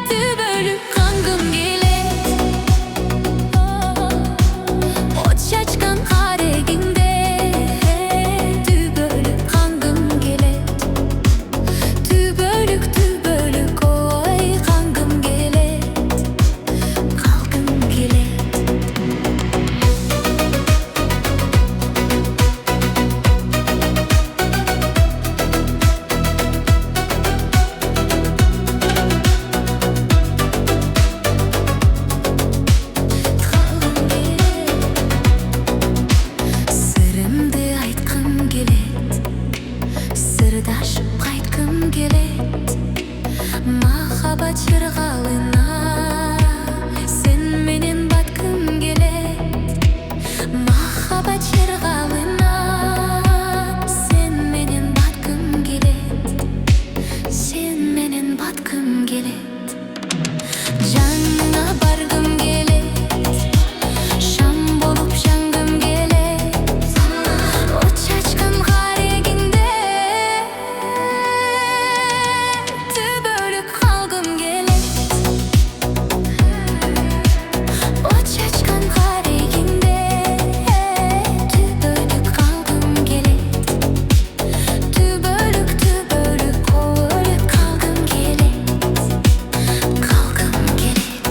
Tübölük kangım gelet. O çaçkan hareginde. Tübölük kangım gelet. Tübölük oy kangım gelet. Kalgım gelet. Sırımды айтқым келет, сырдашып қайтқым келет. Махаббат шырғалына сен менен батқым келет. Махаббат шырғалына сен менен батқым келет. Сен менен батқым келет. Жаныңа барғым келет. Шам болып жанғым келет. От шашқан қарегіңде. Түбөлік қалғым келет. От шашқан қарегіңде. Түбөлік қалғым келет. Түбөлік ой қалғым келет. Қалғым келет.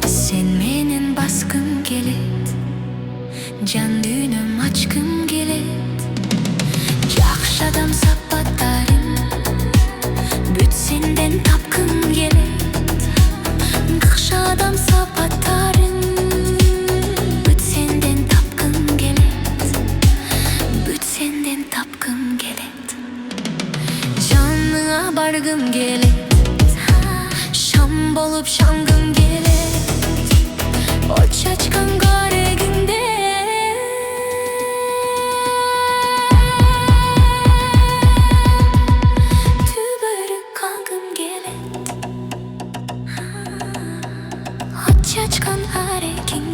Sen менен басқым келет. Жан дүйнөм ачкым келет. Жакшы адам сапаттарын бүт сенден тапкым келет. Жакшы адам сапаттарын бүт сенден тапкым келет. Бүт сенден тапкым келет. Жаныңа баргым келет. Шам болып жанғым келет. От шашқан қарегіңде. Түбөлік қалғым келет. От шашқан қарегіңде.